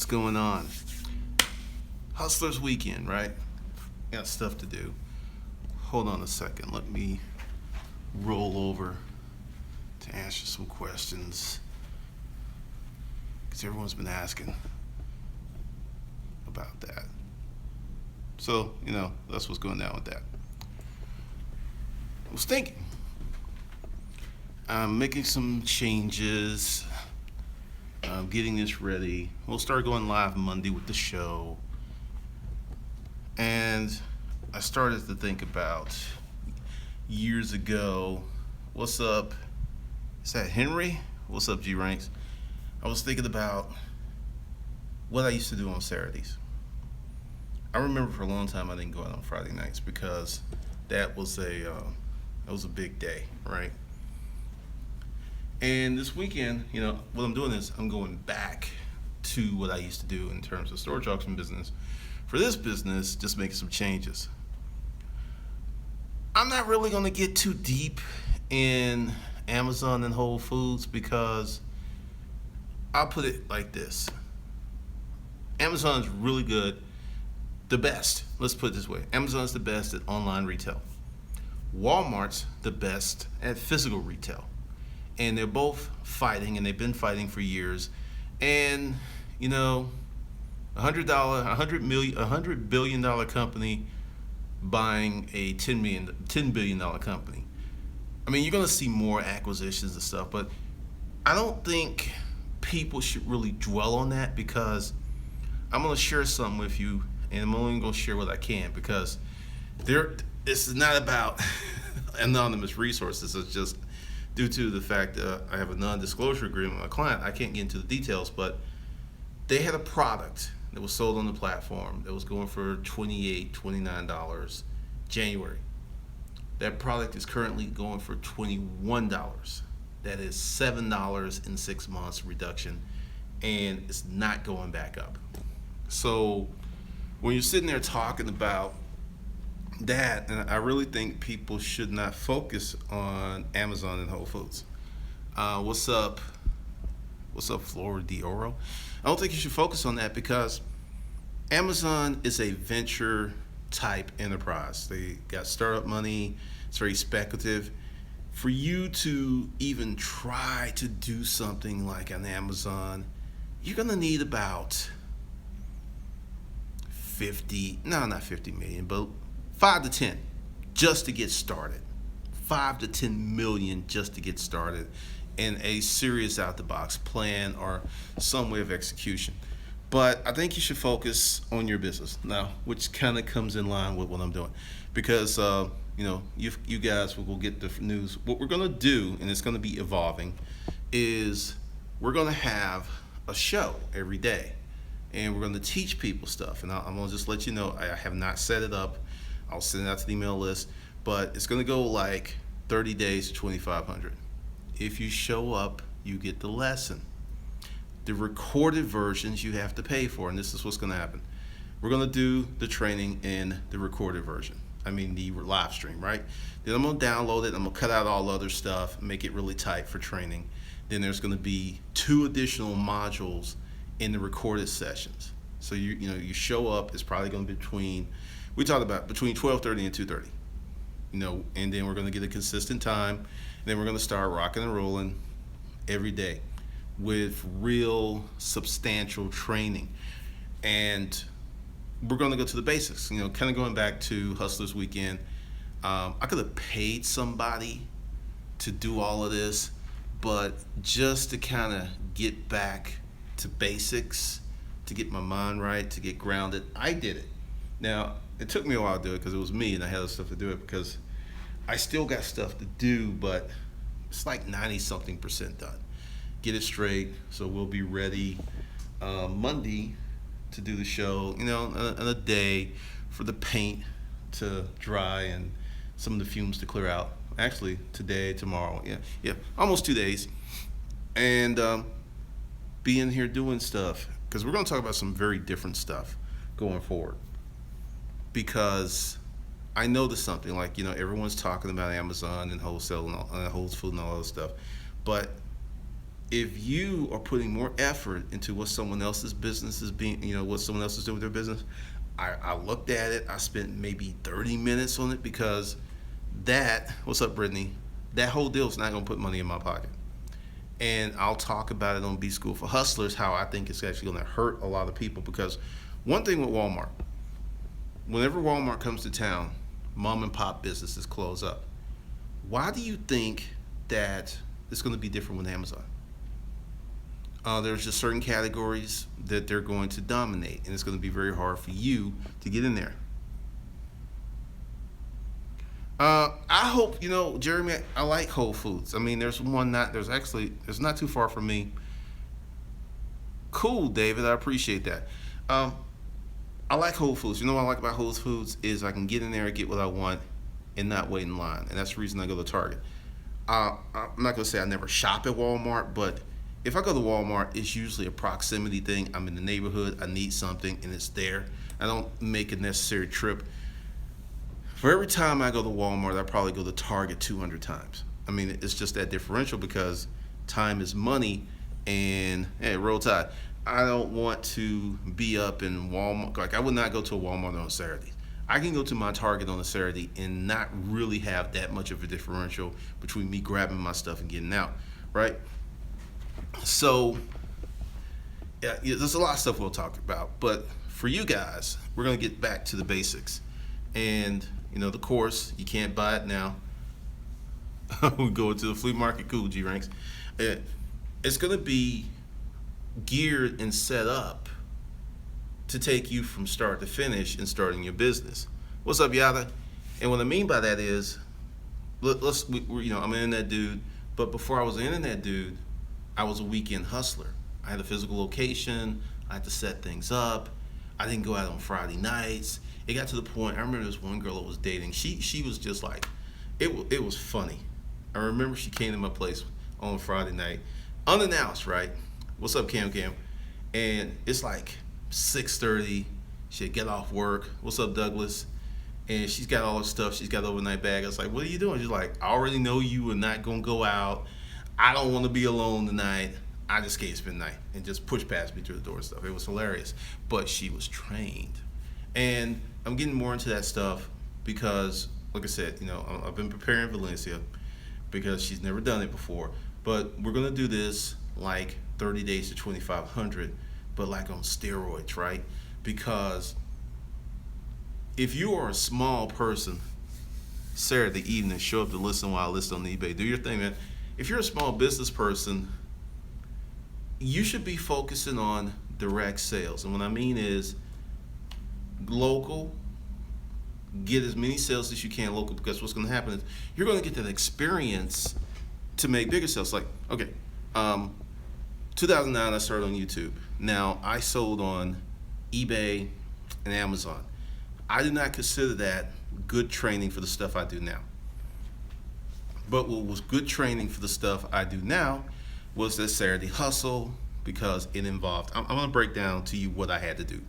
What's going on? Hustlers weekend, right? Got stuff to do. Hold on a second. Let me roll over to answer some questions because everyone's been asking about that. So, that's what's going down with that. I was thinking, I'm making some changes. I'm getting this ready. We'll start going live Monday with the show. And I started to think about years ago. What's up? Is that Henry? What's up, G Ranks? I was thinking about what I used to do on Saturdays. I remember for a long time I didn't go out on Friday nights because that was a big day, right? And this weekend, what I'm doing is I'm going back to what I used to do in terms of storage auction business. For this business, just making some changes. I'm not really going to get too deep in Amazon and Whole Foods because I'll put it like this. Amazon is really good, the best. Let's put it this way. Amazon's the best at online retail. Walmart's the best at physical retail. And they're both fighting, and they've been fighting for years. And $100 billion company buying a $10 billion company. I mean, you're gonna see more acquisitions and stuff, but I don't think people should really dwell on that because I'm gonna share something with you, and I'm only gonna share what I can because it's not about anonymous resources. It's just due to the fact that I have a non-disclosure agreement with my client. I can't get into the details, but they had a product that was sold on the platform that was going for $28, $29 January. That product is currently going for $21. That is $7 in 6 months reduction, and it's not going back up. So when you're sitting there talking about that, and I really think people should not focus on Amazon and Whole Foods. What's up, Flora Dioro? I don't think you should focus on that because Amazon is a venture type enterprise. They got startup money. It's very speculative. For you to even try to do something like on Amazon, you're gonna need about not 50 million, but 5 to 10 just to get started. 5 to 10 million just to get started, and a serious out the box plan or some way of execution. But I think you should focus on your business now, which kind of comes in line with what I'm doing, because you guys will get the news. What we're gonna do, and it's gonna be evolving, is we're gonna have a show every day, and we're gonna teach people stuff. And I'm gonna just let you know I have not set it up. I'll send it out to the email list, but it's gonna go like 30 days to 2,500. If you show up, you get the lesson. The recorded versions you have to pay for, and this is what's gonna happen. We're gonna do the training in the recorded version. I mean the live stream, right? Then I'm gonna download it, I'm gonna cut out all other stuff, make it really tight for training. Then there's gonna be 2 additional modules in the recorded sessions. So you show up, it's probably gonna be between 12:30 and 2:30. And then we're gonna get a consistent time, and then we're gonna start rocking and rolling every day with real substantial training. And we're gonna go to the basics, kind of going back to Hustlers Weekend. I could have paid somebody to do all of this, but just to kind of get back to basics, to get my mind right, to get grounded, I did it. Now, it took me a while to do it because it was me and I had stuff to do it because I still got stuff to do, but it's like 90-something% done. Get it straight, so we'll be ready Monday to do the show, in a day for the paint to dry and some of the fumes to clear out. Actually, today, tomorrow, yeah, almost 2 days. And be in here doing stuff because we're going to talk about some very different stuff going forward. Because I noticed something like, everyone's talking about Amazon and wholesale and Whole Foods and all that stuff, but if you are putting more effort into what someone else's business is being, what someone else is doing with their business, I looked at it. I spent maybe 30 minutes on it because what's up, Brittany? That whole deal is not going to put money in my pocket. And I'll talk about it on B School for Hustlers, how I think it's actually going to hurt a lot of people. Because one thing with Walmart, whenever Walmart comes to town, mom and pop businesses close up. Why do you think that it's going to be different with Amazon? There's just certain categories that they're going to dominate, and it's going to be very hard for you to get in there. I hope, Jeremy, I like Whole Foods. I mean, there's not too far from me. Cool, David, I appreciate that. I like Whole Foods. You know what I like about Whole Foods is I can get in there and get what I want and not wait in line. And that's the reason I go to Target. I'm not going to say I never shop at Walmart, but if I go to Walmart, it's usually a proximity thing. I'm in the neighborhood, I need something, and it's there. I don't make a necessary trip. For every time I go to Walmart, I probably go to Target 200 times. I mean, it's just that differential because time is money, and hey, roll tide. I don't want to be up in Walmart. Like, I would not go to a Walmart on Saturdays. I can go to my Target on a Saturday and not really have that much of a differential between me grabbing my stuff and getting out, right? So, yeah, there's a lot of stuff we'll talk about. But for you guys, we're going to get back to the basics. And, the course, you can't buy it now. We go to the flea market, cool, G-Ranks. It's going to be geared and set up to take you from start to finish in starting your business. What's up, Yada? And what I mean by that is, I'm an internet dude, but before I was an internet dude, I was a weekend hustler. I had a physical location. I had to set things up. I didn't go out on Friday nights. It got to the point, I remember this one girl I was dating. She was just like, it was funny. I remember she came to my place on Friday night, unannounced, right? What's up, Cam? And it's like 6:30. She'd get off work. What's up, Douglas? And she's got all her stuff. She's got overnight bag. I was like, what are you doing? She's like, I already know you are not going to go out. I don't want to be alone tonight. I just can't spend the night. And just push past me through the door and stuff. It was hilarious. But she was trained. And I'm getting more into that stuff because, like I said, I've been preparing Valencia because she's never done it before. But we're going to do this like 30 days to 2,500, but like on steroids, right? Because if you are a small person, Saturday evening, show up to listen while I list on eBay. Do your thing, man. If you're a small business person, you should be focusing on direct sales. And what I mean is local, get as many sales as you can local, because what's going to happen is you're going to get that experience to make bigger sales. Like, okay, 2009, I started on YouTube. Now, I sold on eBay and Amazon. I do not consider that good training for the stuff I do now. But what was good training for the stuff I do now was that Saturday hustle, because it involved, I'm going to break down to you what I had to do.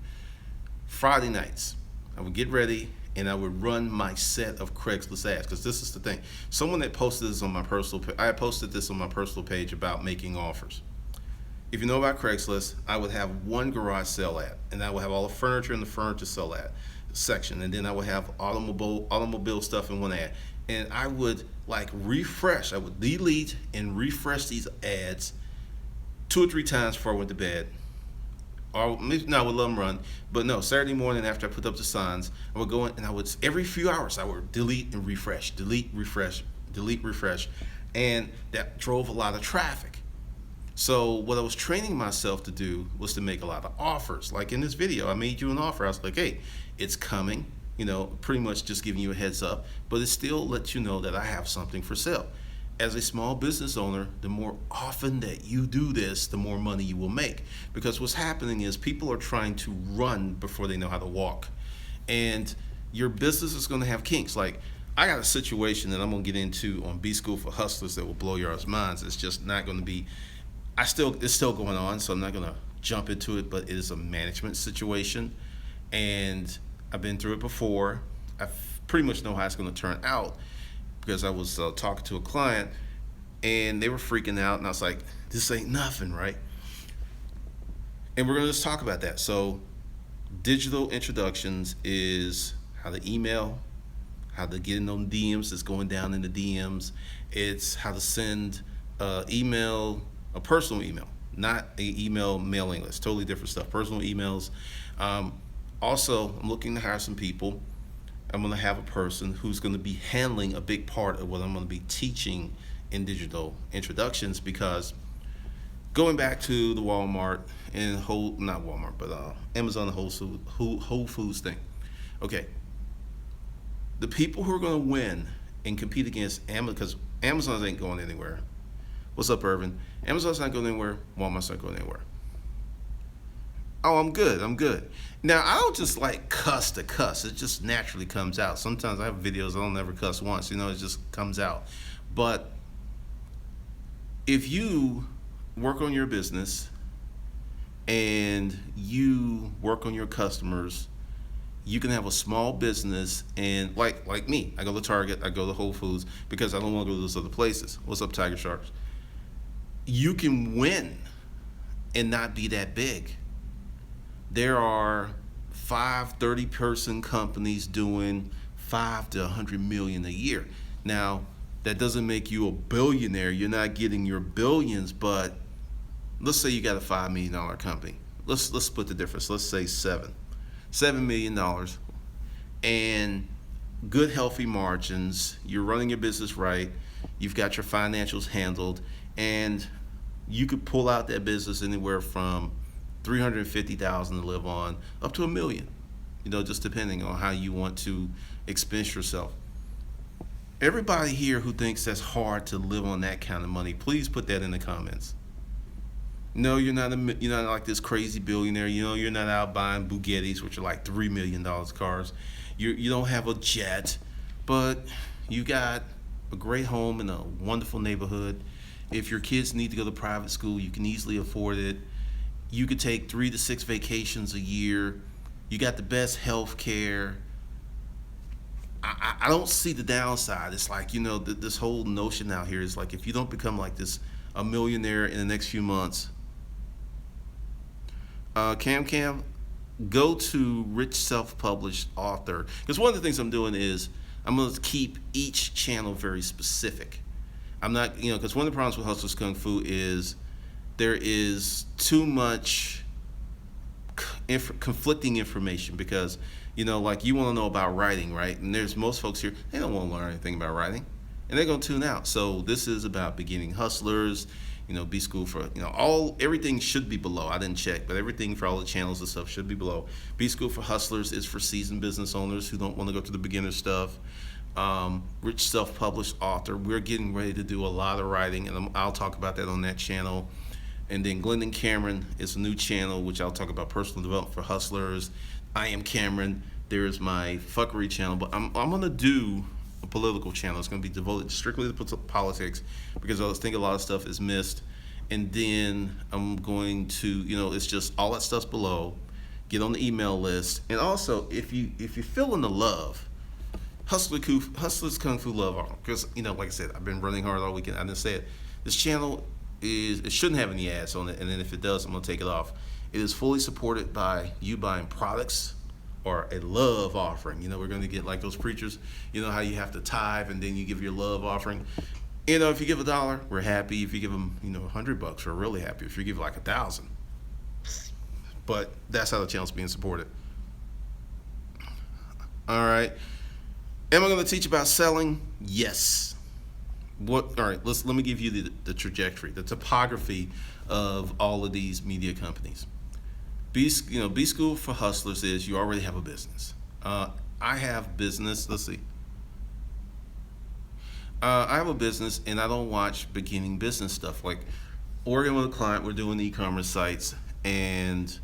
Friday nights, I would get ready and I would run my set of Craigslist ads, because this is the thing. Someone that posted this on my personal page, I posted this on my personal page about making offers. If you know about Craigslist, I would have one garage sale ad, and I would have all the furniture in the furniture sale ad section, and then I would have automobile stuff in one ad. And I would refresh, I would delete and refresh these ads 2 or 3 times before I went to bed. Or maybe I would let them run, but no, Saturday morning after I put up the signs, I would go in and every few hours I would delete and refresh, delete, refresh, delete, refresh, and that drove a lot of traffic. So what I was training myself to do was to make a lot of offers. Like in this video, I made you an offer. I was like, hey, it's coming, pretty much just giving you a heads up, but it still lets you know that I have something for sale. As a small business owner, the more often that you do this, the more money you will make. Because what's happening is people are trying to run before they know how to walk. And your business is going to have kinks. Like, I got a situation that I'm going to get into on B School for Hustlers that will blow your minds. It's just not going to be, it's still going on, so I'm not going to jump into it, but it is a management situation. And I've been through it before. I pretty much know how it's going to turn out, because I was talking to a client and they were freaking out, and I was like, this ain't nothing, right? And we're gonna just talk about that. So digital introductions is how to email, how to get in on DMs that's going down in the DMs. It's how to send email, a personal email, not a email mailing list. Totally different stuff. Personal emails. Um, Also, I'm looking to hire some people. I'm going to have a person who's going to be handling a big part of what I'm going to be teaching in digital introductions, because going back to the Walmart and not Walmart, but Amazon and Whole Foods thing. Okay, the people who are going to win and compete against Amazon, because Amazon ain't going anywhere. What's up, Irvin? Amazon's not going anywhere. Walmart's not going anywhere. Oh, I'm good. I'm good. Now, I don't just like cuss to cuss. It just naturally comes out. Sometimes I have videos I don't ever cuss once. It just comes out. But if you work on your business and you work on your customers, you can have a small business, and like me, I go to Target, I go to Whole Foods because I don't want to go to those other places. What's up, Tiger Sharks? You can win and not be that big. There are 30-person companies doing 5 to 100 million a year. Now, that doesn't make you a billionaire. You're not getting your billions, but let's say you got a $5 million company. Let's split the difference. Let's say $7 million, and good healthy margins. You're running your business right. You've got your financials handled, and you could pull out that business anywhere from $350,000 to live on up to $1 million. Just depending on how you want to expense yourself. Everybody here who thinks that's hard to live on that kind of money, please put that in the comments. No, you're not like this crazy billionaire. You're not out buying Bugattis, which are like $3 million cars. You don't have a jet, but you got a great home in a wonderful neighborhood. If your kids need to go to private school, you can easily afford it. You could take 3 to 6 vacations a year. You got the best health care. I don't see the downside. It's like, this whole notion out here is like, if you don't become like this, a millionaire in the next few months. Cam, go to Rich Self-Published Author. Because one of the things I'm doing is I'm going to keep each channel very specific. I'm not, because one of the problems with Hustlers Kung Fu is there is too much conflicting information, because like you want to know about writing, right? And there's most folks here, they don't want to learn anything about writing, and they're going to tune out. So this is about beginning hustlers. B School for everything should be below. I didn't check, but everything for all the channels and stuff should be below. B School for Hustlers is for seasoned business owners who don't want to go to the beginner stuff. Rich Self-Published Author, we're getting ready to do a lot of writing, and I'll talk about that on that channel. And then Glendon Cameron is a new channel, which I'll talk about personal development for hustlers. I am Cameron. There's my fuckery channel, but I'm gonna do a political channel. It's gonna be devoted strictly to politics, because I think a lot of stuff is missed. And then I'm going to, it's just all that stuff's below. Get on the email list, and also if you're feeling the love, Hustlers Kung Fu Love, because like I said, I've been running hard all weekend. I didn't say it. This channel it shouldn't have any ads on it, and then if it does, I'm gonna take it off. It is fully supported by you buying products or a love offering. We're gonna get like those preachers. How you have to tithe and then you give your love offering. If you give $1, we're happy. If you give them, $100, we're really happy. If you give like 1,000, but that's how the channel's being supported. All right. Am I gonna teach about selling? Yes. All right, let me give you the trajectory, the topography of all of these media companies. B School for Hustlers is you already have a business. I have business. Let's see. I have a business, and I don't watch beginning business stuff. Like, working with a client, we're doing e-commerce sites, and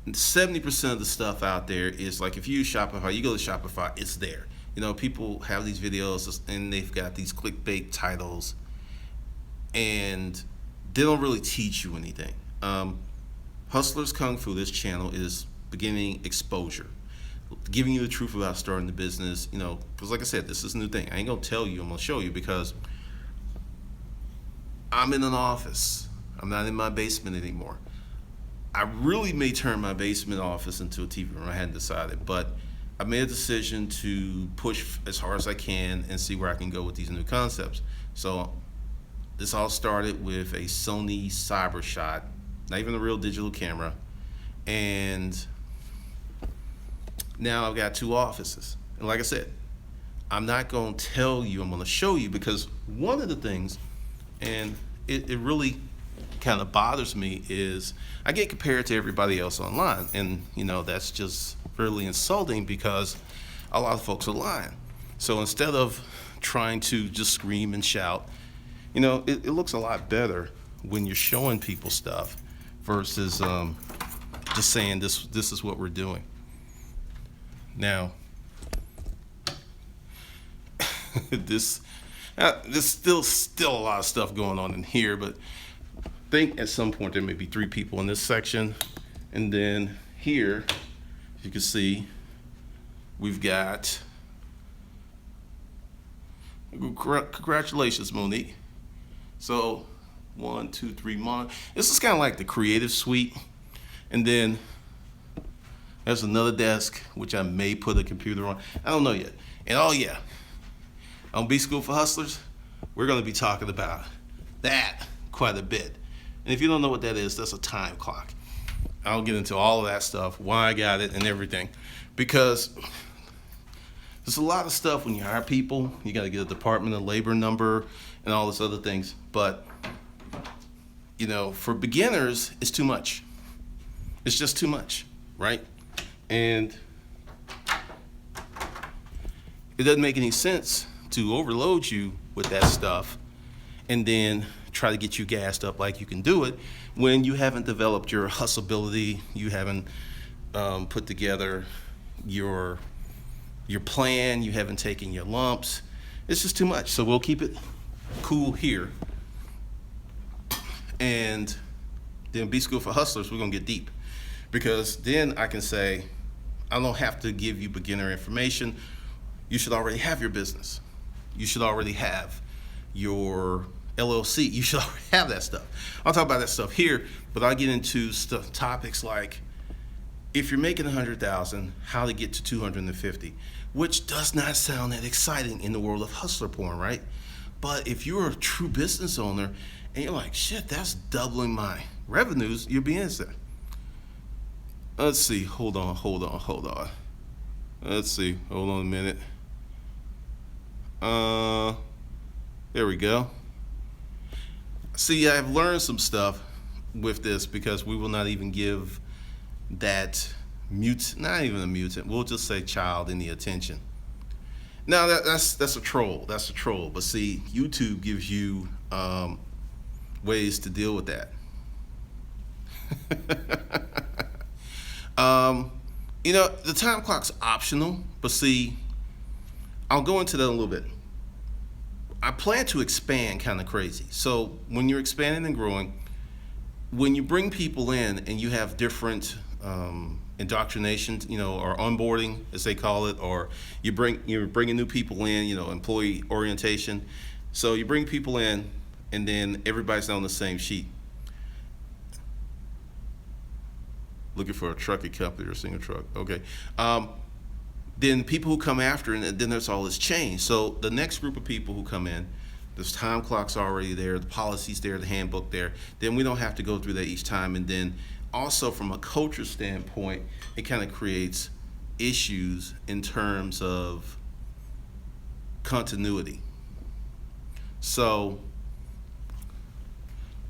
70% of the stuff out there is like, if you use Shopify, you go to Shopify, it's there. People have these videos and they've got these clickbait titles, and they don't really teach you anything. Hustlers Kung Fu, this channel, is beginning exposure, giving you the truth about starting the business. Because like I said, this is a new thing. I ain't gonna tell you, I'm gonna show you, because I'm in an office. I'm not in my basement anymore. I really may turn my basement office into a TV room. I hadn't decided, but I made a decision to push as hard as I can and see where I can go with these new concepts. So this all started with a Sony CyberShot, not even a real digital camera, and now I've got 2 offices. And like I said, I'm not going to tell you, I'm going to show you, because one of the things, and it really kind of bothers me, is I get compared to everybody else online. And, that's just really insulting because a lot of folks are lying. So instead of trying to just scream and shout, it looks a lot better when you're showing people stuff versus just saying this is what we're doing. Now, there's still a lot of stuff going on in here, but I think at some point there may be 3 people in this section, and then here, as you can see, we've got, congratulations, Monique. So 1, 2, 3 this is kind of like the creative suite, and then there's another desk which I may put a computer on. I don't know yet. And oh yeah, on B School for Hustlers, we're going to be talking about that quite a bit. And if you don't know what that is, that's a time clock. I'll get into all of that stuff, why I got it and everything, because there's a lot of stuff when you hire people. You got to get a Department of Labor number and all this other things. But, for beginners, it's too much. It's just too much, right? And it doesn't make any sense to overload you with that stuff and then try to get you gassed up like you can do it when you haven't developed your hustleability, you haven't put together your plan, you haven't taken your lumps. It's just too much. So we'll keep it cool here. And then B School for Hustlers, we're gonna get deep, because then I can say, I don't have to give you beginner information. You should already have your business. You should already have your LLC. You should already have that stuff. I'll talk about that stuff here, but I'll get into topics like, if you're making 100,000, how to get to 250, which does not sound that exciting in the world of hustler porn, right? But if you're a true business owner and you're like, shit, that's doubling my revenues, you'll be interested. Let's see, hold on. Let's see, hold on a minute. There we go. See, I've learned some stuff with this, because we will not even give that not even a mutant, we'll just say child, any attention. Now that's a troll. That's a troll. But see, YouTube gives you ways to deal with that. The time clock's optional, but see, I'll go into that in a little bit. I plan to expand kind of crazy. So when you're expanding and growing, when you bring people in and you have different indoctrinations, or onboarding, as they call it, or you're bringing new people in, employee orientation. So you bring people in, and then everybody's on the same sheet. Looking for a trucking company or a single truck. Okay. Then people who come after, and then there's all this change. So the next group of people who come in, there's time clocks already there, the policies there, the handbook there. Then we don't have to go through that each time. And then also from a culture standpoint, it kind of creates issues in terms of continuity. So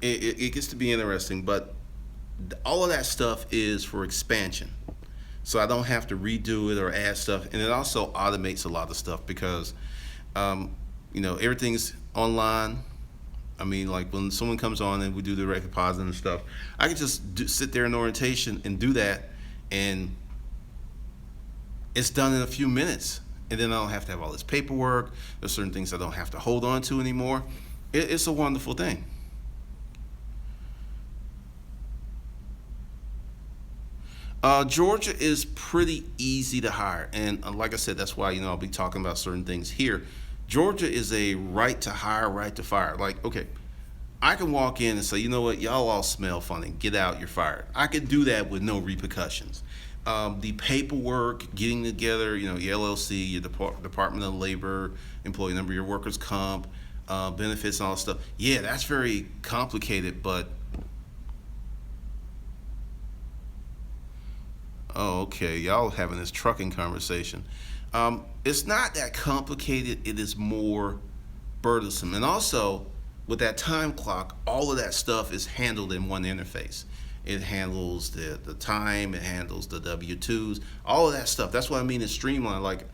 it gets to be interesting, but all of that stuff is for expansion. So I don't have to redo it or add stuff. And it also automates a lot of stuff because, everything's online. I mean, like when someone comes on and we do the direct deposit and stuff, I can just sit there in orientation and do that, and it's done in a few minutes. And then I don't have to have all this paperwork. There's certain things I don't have to hold on to anymore. It's a wonderful thing. Georgia is pretty easy to hire, and like I said, that's why I'll be talking about certain things here. Georgia is a right to hire, right to fire. Like, okay, I can walk in and say, you know what, y'all all smell funny. Get out, you're fired. I could do that with no repercussions. The paperwork, getting together, your LLC, your Department of Labor, employee number, your workers' comp, benefits, and all that stuff. Yeah, that's very complicated, but oh, okay, y'all having this trucking conversation. It's not that complicated. It is more burdensome, and also with that time clock, all of that stuff is handled in one interface. It handles the time, it handles the W-2s, all of that stuff. That's what I mean is streamlined. Like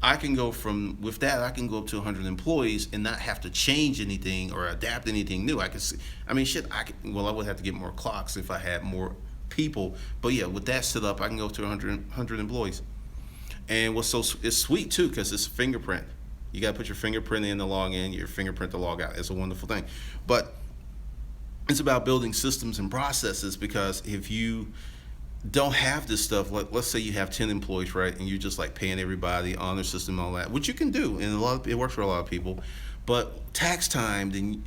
I can go from with that, I can go up to 100 employees and not have to change anything or adapt anything new. I can see, I mean, shit. Well, I would have to get more clocks if I had more people, but yeah, with that set up, I can go to 100 employees. And it's sweet too because it's fingerprint. You got to put your fingerprint in to log in, your fingerprint to log out. It's a wonderful thing, but it's about building systems and processes because if you don't have this stuff, like let's say you have 10 employees, right, and you're just like paying everybody on their system and all that, which you can do, and it works for a lot of people, but tax time, then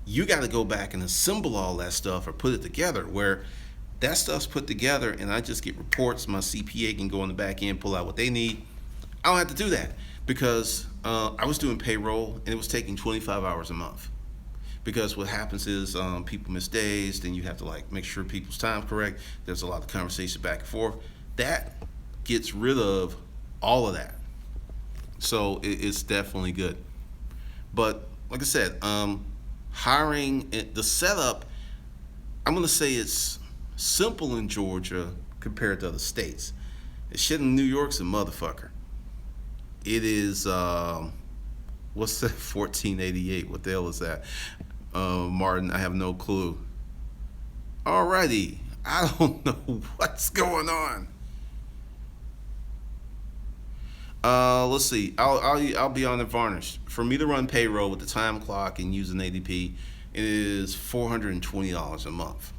you got to go back and assemble all that stuff or put it together where that stuff's put together and I just get reports. My CPA can go in the back end, pull out what they need. I don't have to do that because I was doing payroll and it was taking 25 hours a month. Because what happens is people miss days, then you have to like make sure people's time's correct. There's a lot of conversation back and forth. That gets rid of all of that. So it's definitely good. But like I said, hiring, the setup, I'm going to say it's simple in Georgia compared to other states. The shit in New York's a motherfucker. It is, what's that, 1488? What the hell is that? Martin, I have no clue. Alrighty, I don't know what's going on. Let's see. I'll be on the varnish. For me to run payroll with the time clock and using ADP, it is $420 a month.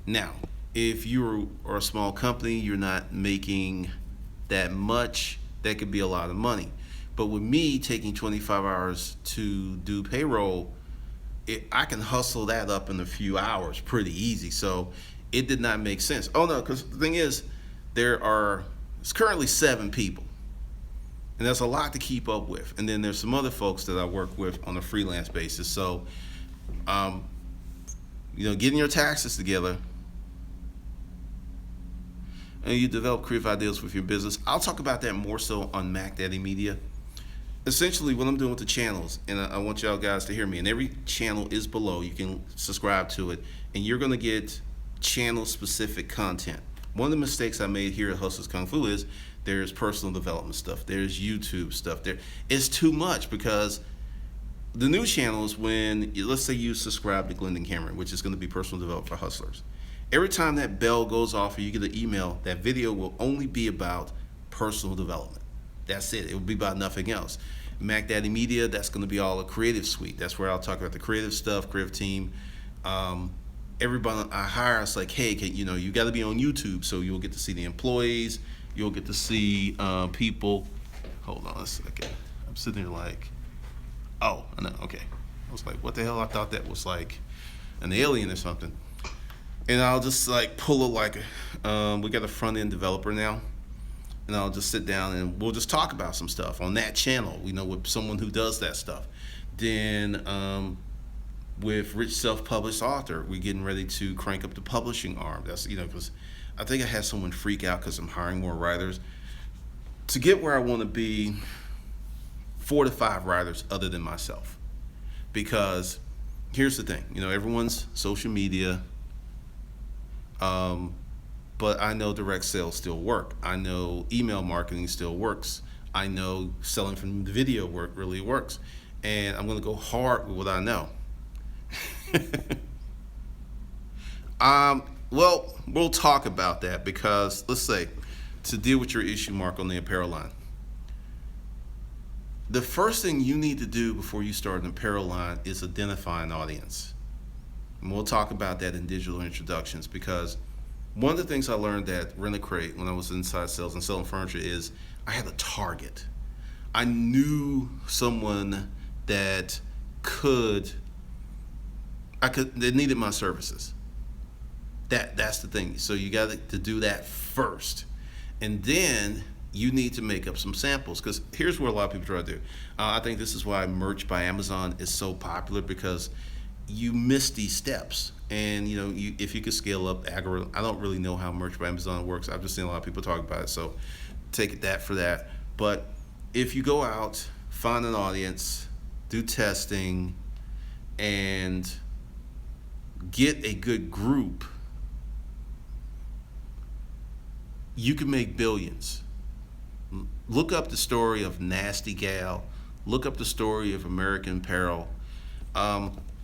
Now, if you are a small company, you're not making that much. That could be a lot of money. But with me taking 25 hours to do payroll, I can hustle that up in a few hours pretty easy. So it did not make sense. Oh no, because the thing is, it's currently 7 people. And that's a lot to keep up with. And then there's some other folks that I work with on a freelance basis. So, getting your taxes together, and you develop creative ideas with your business. I'll talk about that more so on Mac Daddy Media. Essentially, what I'm doing with the channels, and I want y'all guys to hear me, and every channel is below. You can subscribe to it, and you're going to get channel-specific content. One of the mistakes I made here at Hustlers Kung Fu is there's personal development stuff, there's YouTube stuff. It's too much because the new channels, when, let's say you subscribe to Glendon Cameron, which is going to be personal development for hustlers. Every time that bell goes off or you get an email, that video will only be about personal development. That's it. It will be about nothing else. Mac Daddy Media, that's going to be all a creative suite. That's where I'll talk about the creative stuff, creative team. Everybody I hire, it's like, hey, you got to be on YouTube, so you'll get to see the employees. You'll get to see people. Hold on a second. I'm sitting there like, oh, I know. Okay. I was like, what the hell? I thought that was like an alien or something. And I'll just like pull it like, we got a front end developer now. And I'll just sit down and we'll just talk about some stuff on that channel, with someone who does that stuff. Then with Rich Self-Published Author, we're getting ready to crank up the publishing arm. That's, because I think I had someone freak out because I'm hiring more writers. To get where I want to be, 4 to 5 writers other than myself. Because here's the thing, everyone's social media, but I know direct sales still work. I know email marketing still works. I know selling from the video work really works. And I'm going to go hard with what I know. Well, we'll talk about that because let's say to deal with your issue, Mark, on the apparel line. The first thing you need to do before you start an apparel line is identify an audience. And we'll talk about that in digital introductions because one of the things I learned at Rent-A-Crate when I was inside sales and selling furniture is I had a target. I knew someone that could they needed my services. That's the thing. So you got to do that first, and then you need to make up some samples. Because here's what a lot of people try to do. I think this is why merch by Amazon is so popular, because you miss these steps. And if you could scale up algorithm, I don't really know how merch by Amazon works. I've just seen a lot of people talk about it, so take that for that. But if you go out, find an audience, do testing, and get a good group, you can make billions. Look up the story of Nasty Gal. Look up the story of American Apparel.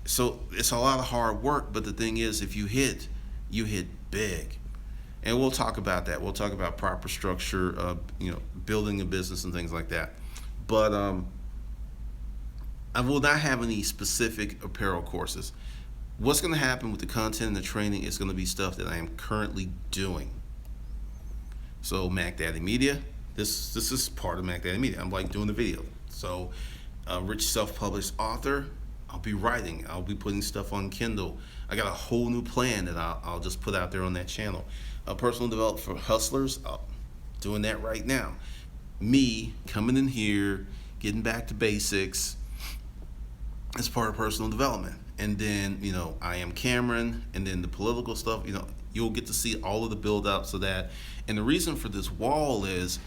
So it's a lot of hard work, but the thing is, if you hit big. And we'll talk about that. We'll talk about proper structure, building a business and things like that. But I will not have any specific apparel courses. What's going to happen with the content and the training is going to be stuff that I am currently doing. So Mac Daddy Media, this is part of Mac Daddy Media. I'm like doing the video. So rich self-published author, I'll be writing. I'll be putting stuff on Kindle. I got a whole new plan that I'll just put out there on that channel. Personal development for hustlers, doing that right now. Me coming in here, getting back to basics, as part of personal development. And then, I am Cameron, and then the political stuff, you'll get to see all of the build-ups of that. And the reason for this wall is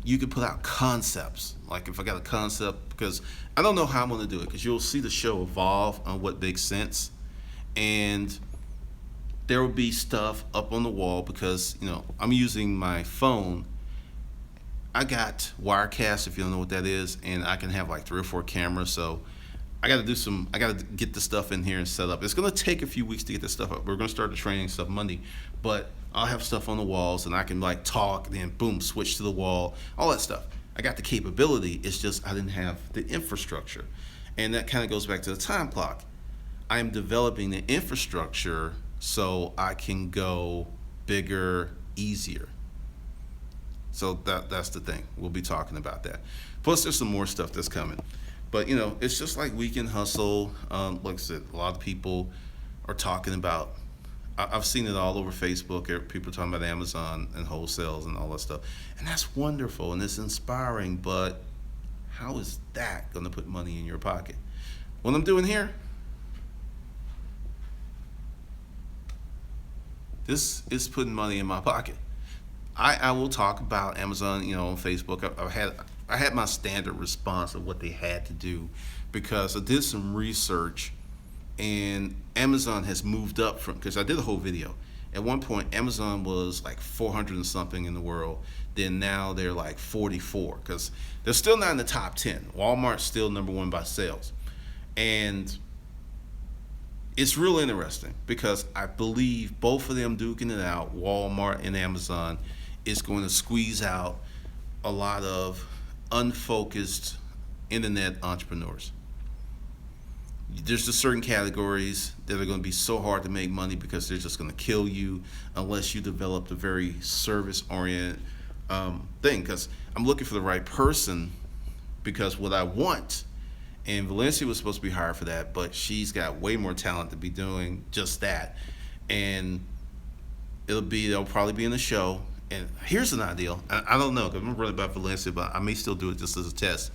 you can put out concepts. Like if I got a concept, because I don't know how I'm going to do it, because you'll see the show evolve on what makes sense. And there will be stuff up on the wall because, I'm using my phone. I got Wirecast, if you don't know what that is, and I can have like 3 or 4 cameras. So I got to get the stuff in here and set up. It's going to take a few weeks to get this stuff up. We're going to start the training stuff Monday, but I'll have stuff on the walls and I can like talk, and then boom, switch to the wall, all that stuff. I got the capability. It's just I didn't have the infrastructure. And that kind of goes back to the time clock. I'm developing the infrastructure so I can go bigger, easier. So that's the thing. We'll be talking about that. Plus, there's some more stuff that's coming. But, it's just like Weekend Hustle. Like I said, a lot of people are talking about, I've seen it all over Facebook. People talking about Amazon and wholesales and all that stuff. And that's wonderful and it's inspiring. But how is that going to put money in your pocket? What I'm doing here, this is putting money in my pocket. I will talk about Amazon, on Facebook. I had my standard response of what they had to do, because I did some research, and Amazon has moved up from, because I did a whole video. At one point, Amazon was like 400 and something in the world. Then now they're like 44, because they're still not in the top 10. Walmart's still number 1 by sales. And it's real interesting because I believe both of them duking it out, Walmart and Amazon, is going to squeeze out a lot of unfocused internet entrepreneurs. There's just certain categories that are going to be so hard to make money because they're just going to kill you unless you develop a very service-oriented thing. Because I'm looking for the right person, because what I want, and Valencia was supposed to be hired for that, but she's got way more talent to be doing just that. And they'll probably be in the show. And here's an ideal. I don't know, because I'm running about Valencia, but I may still do it just as a test.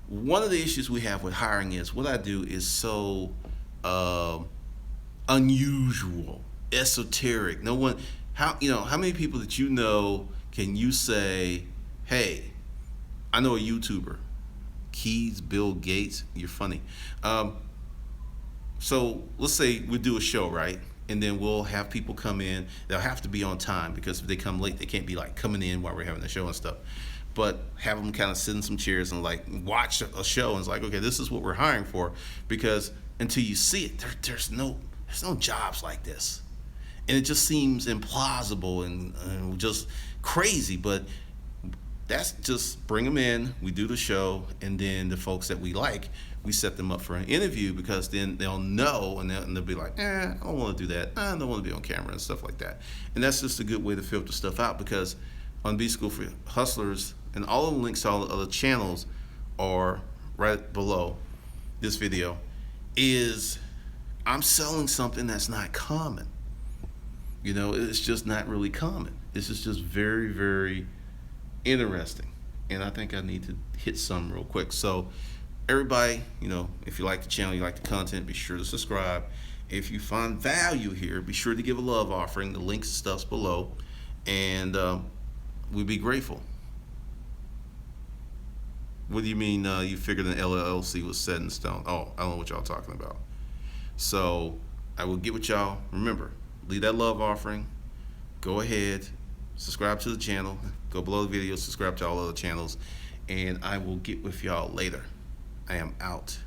One of the issues we have with hiring is what I do is so unusual, esoteric. No one, how many people that can you say, hey, I know a YouTuber, Keys, Bill Gates, you're funny. So let's say we do a show, right? And then we'll have people come in. They'll have to be on time, because if they come late, they can't be like coming in while we're having the show and stuff. But have them kind of sit in some chairs and like watch a show, and it's like, okay, this is what we're hiring for, because until you see it, there's no jobs like this, and it just seems implausible and just crazy. But that's just bring them in, we do the show, and then the folks that we like, we set them up for an interview, because then they'll know, and they'll be like, I don't want to do that. I don't want to be on camera and stuff like that. And that's just a good way to filter stuff out, because on B School for Hustlers, and all of the links to all the other channels are right below this video, is I'm selling something that's not common. It's just not really common. This is just very, very interesting. And I think I need to hit some real quick. So, everybody, if you like the channel, you like the content, be sure to subscribe. If you find value here, be sure to give a love offering. The links and stuff's below. And we'd be grateful. What do you mean you figured an LLC was set in stone? Oh, I don't know what y'all talking about. So I will get with y'all. Remember, leave that love offering. Go ahead, subscribe to the channel. Go below the video, subscribe to all other channels. And I will get with y'all later. I am out.